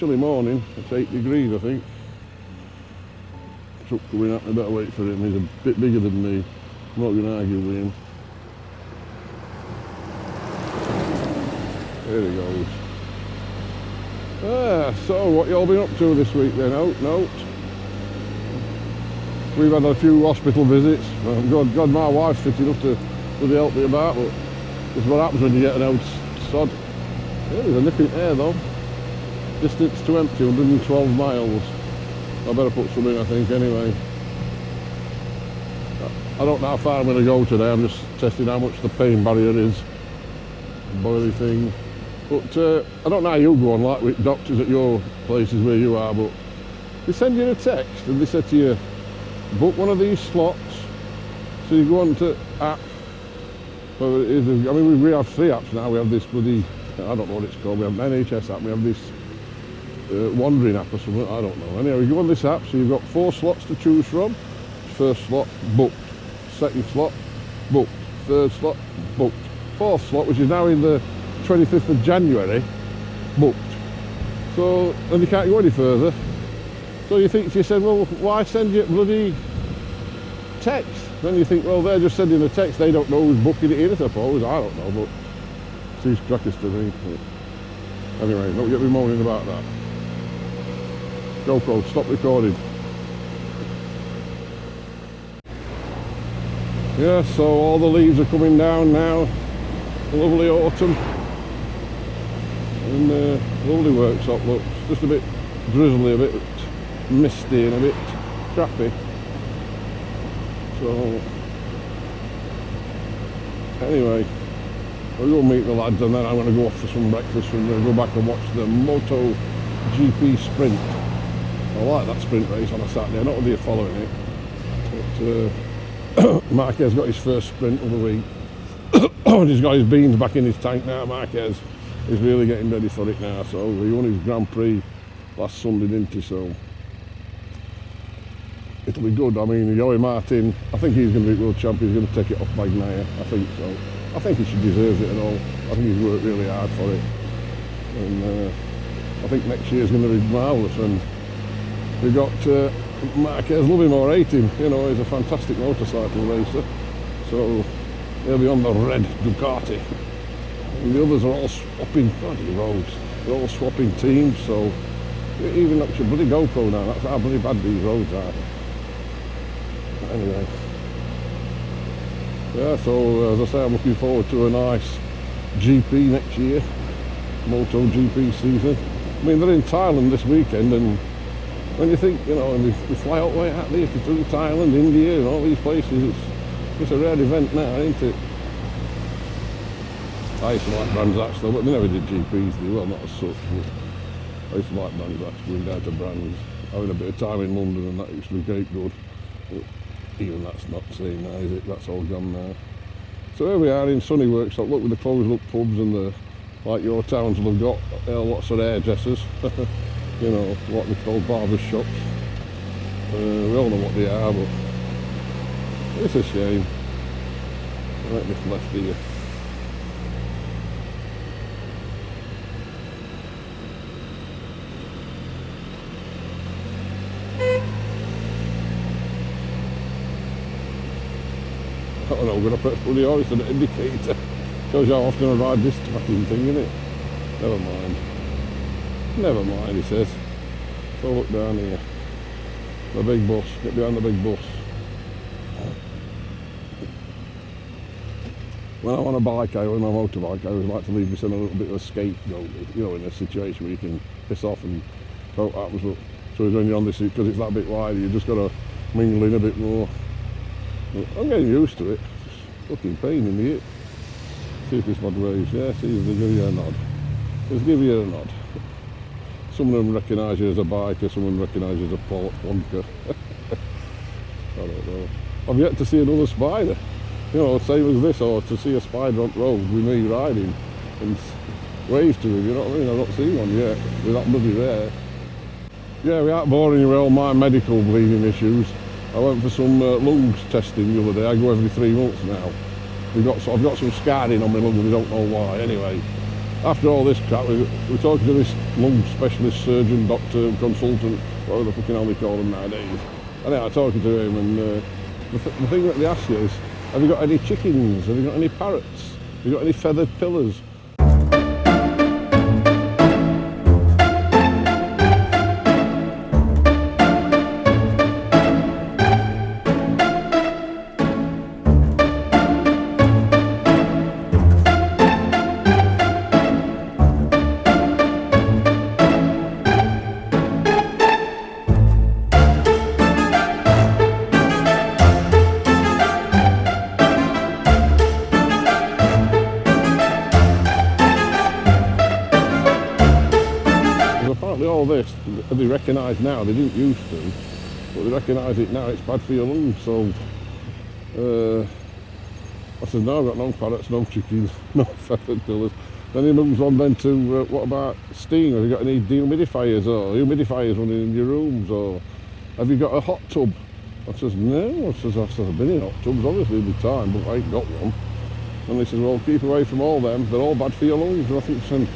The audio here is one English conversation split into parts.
chilly morning. It's 8 degrees, I think. Truck coming at me, better wait for him. He's a bit bigger than me. I'm not going to argue with him. There he goes. So what you all been up to this week then? Note. We've had a few hospital visits. God, my wife's fit enough to really help me about, but it's what happens when you get an old sod. Yeah, there's a nipping air though. Distance to empty, 112 miles. I better put some in, I think, anyway. I don't know how far I'm going to go today. I'm just testing how much the pain barrier is. Boily thing. But I don't know how you go on, like with doctors at your places where you are, but they send you a text and they say to you, book one of these slots. So you go on to app. Well, it is, I mean, we have 3 apps now. We have this bloody, I don't know what it's called. We have an NHS app. We have this wandering app or something. I don't know. Anyway, you go on this app. So you've got 4 slots to choose from. First slot, booked. Second slot, booked. Third slot, booked. Fourth slot, which is now in the 25th of January, booked. So, and you can't go any further. So you think to yourself, well, why send you bloody text? Then you think, well, they're just sending a text, they don't know who's booking it in, I suppose. I don't know, but it seems crackers to me. Anyway, don't get me moaning about that. GoPro, stop recording. Yeah, so all the leaves are coming down now. Lovely autumn. And lovely workshop looks. Just a bit drizzly, a bit misty and a bit crappy. So anyway, I'll go meet the lads and then I'm going to go off for some breakfast and go back and watch the MotoGP sprint. I like that sprint race on a Saturday. I don't know if you're following it, but Marquez got his first sprint of the week. He's got his beans back in his tank now. Marquez is really getting ready for it now. So he won his Grand Prix last Sunday, didn't he? So it'll be good. I mean, Joey Martin, I think he's going to be world champion. He's going to take it off Bagnaia. I think so. I think he should deserve it and all. I think he's worked really hard for it. And I think next year's going to be marvellous. And we've got Marquez, love him or hate him. You know, he's a fantastic motorcycle racer. So he'll be on the red Ducati. And the others are all swapping bloody roads. They're all swapping teams. So even up to bloody GoPro now. That's how bloody bad these roads are. Anyway. Yeah, so as I say, I'm looking forward to a nice GP next year. MotoGP season. I mean, they're in Thailand this weekend, and when you think, you know, we fly all the way out there through Thailand, India, and all these places, it's a rare event now, ain't it? I used to like Brands Hatch though, but they never did GPs, well, not as such, but I used to like Brands Hatch, going down to Brands, having a bit of time in London, and that used to be great good. But even that's not the same now, is it? That's all gone now. So here we are in sunny workshop. Look, with the closed up pubs and the, like your towns will have got lots of hairdressers. You know, what they call barber shops. We all know what they are, but it's a shame. I like this left here. I don't know, I'm going to press bloody horse and an indicator. Shows you how often I ride this fucking thing, innit? Never mind. Never mind, he says. So look down here. The big bus. Get behind the big bus. When I'm on a bike, on my motorbike, I always like to leave myself a little bit of a scapegoat, you know, in a situation where you can piss off and so it happens. But so when you're on this, because it's that bit wider, you just got to mingle in a bit more. But I'm getting used to it. It's fucking pain in the hip. See if this mod waves. Yeah, see if they give you a nod. Just give you a nod. Some of them recognise you as a biker, some of them recognise you as a plonker. I don't know. I've yet to see another spider. You know, same as this, or to see a spider on the road with me riding and wave to him, you know what I mean? I've not seen one yet. They're that bloody rare. Yeah, we aren't boring you with all my medical bleeding issues. I went for some lungs testing the other day. I go every 3 months now. I've got some scarring on my lung and we don't know why. Anyway, after all this crap, we're talking to this lung specialist, surgeon, doctor, consultant, whatever the fucking hell they call them nowadays. And I'm talking to him, and the thing that they ask you is, have you got any chickens? Have you got any parrots? Have you got any feathered pillars? All this they recognise now, they didn't used to, but they recognise it now, it's bad for your lungs. So I said, no, I've got no parrots, no chickens, no feathered pillars. Then he moves on then to what about steam? Have you got any dehumidifiers or humidifiers running in your rooms, or have you got a hot tub? I says, no. I says, I've been in hot tubs obviously all the time, but I ain't got one. And he says, well, keep away from all them, they're all bad for your lungs. And I think,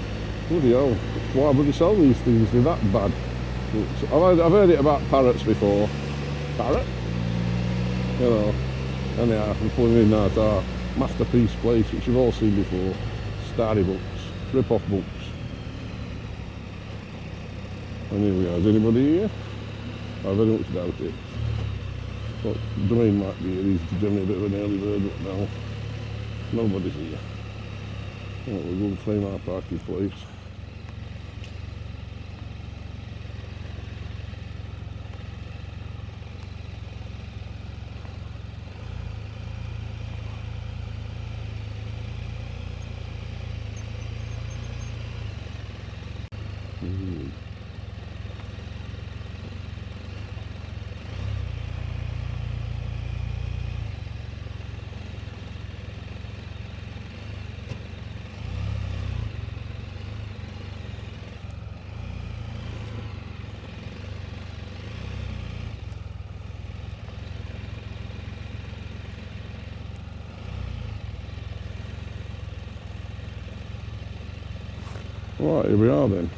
bloody hell, why would you sell these things? They're that bad. I've heard it about parrots before. Parrot? You know. Anyhow, we're pulling in at our masterpiece place, which you've all seen before. Starry books, rip-off books. And here we are. Is anybody here? I very much doubt it. But Dwayne might be here. He's generally a bit of an early bird right now. Nobody's here. Well, we'll go and claim our parking place. Right, here we are then.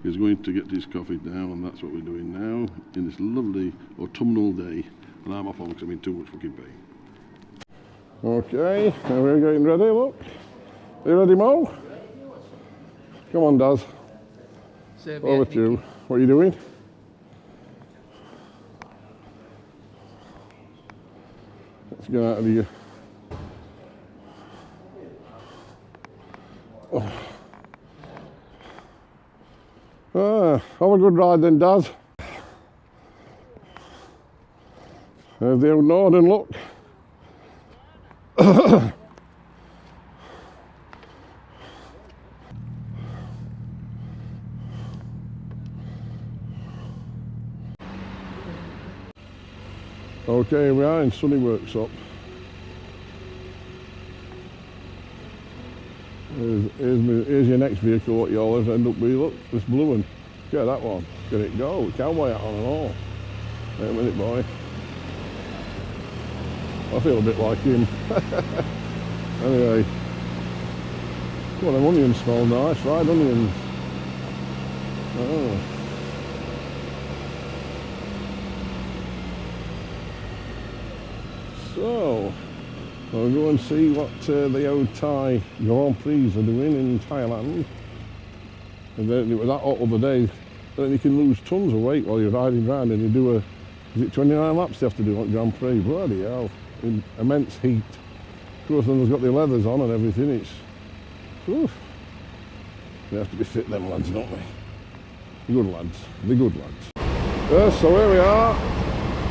He's going to get his coffee now, and that's what we're doing now in this lovely autumnal day. And I'm off on because I'm in too much fucking pain. Okay, now we're getting ready, look. Are you ready, Mo? Come on, Daz. Over to you. What are you doing? Let's get out of here. Oh. Have a good ride then, Daz. There's the old northern look. Okay, we are in Sunny Workshop. Here's your next vehicle, what you always end up with. Look, this blue one. Get that one. Get it go. Cowboy hat on and all. Wait a minute, boy. I feel a bit like him. Anyway. Well, them onions smell nice. Fried onions. Oh. So, we'll go and see what the old Thai Grand Prix are doing in Thailand. And then it was that hot other day, then you can lose tons of weight while you're riding around, and you do is it 29 laps you have to do on Grand Prix? Bloody hell, in immense heat. Of course, then they've got the leathers on and everything, it's, whew. They have to be fit, them lads, don't they? Good lads, the good lads. Yes, so here we are.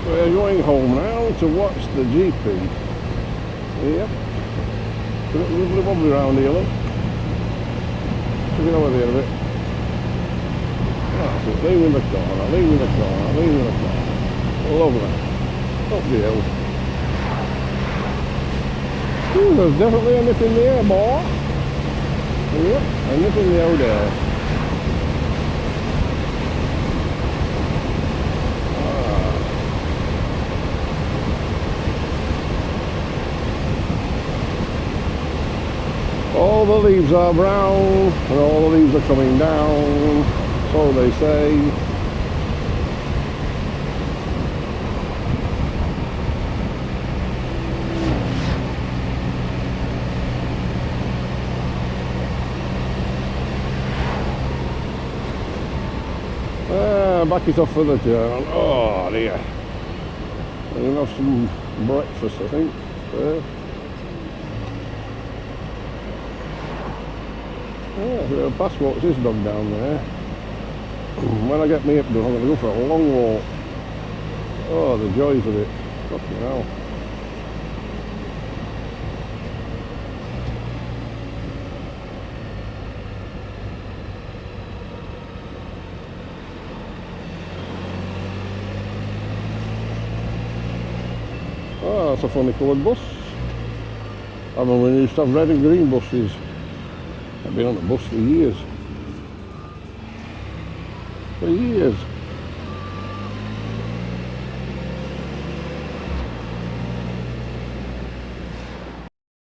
We're going home now to watch the GP. Yep. It's a lovely wobbly round here, look. Check it over there a bit. That's it, leave in the corner, leave in the corner, leave in the corner. Lovely. Up the hill. Ooh, there's definitely a nip in the air, boy. Yep, a nip in the old air. All All the leaves are brown and all the leaves are coming down, so they say. Back it off for the turn. Oh dear. I'm going to have some breakfast, I think. Yeah, past what's this dog down there. When I get me up done, I'm going to go for a long walk. Oh, the joys of it. Fucking hell. Oh, that's a funny coloured bus. I remember when we used to have red and green buses. I've been on a bus for years. For years.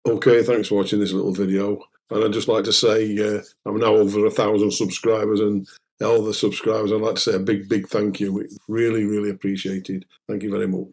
Okay, thanks for watching this little video. And I'd just like to say I'm now over 1,000 subscribers, and all the subscribers, I'd like to say a big, big thank you. Really, really appreciated. Thank you very much.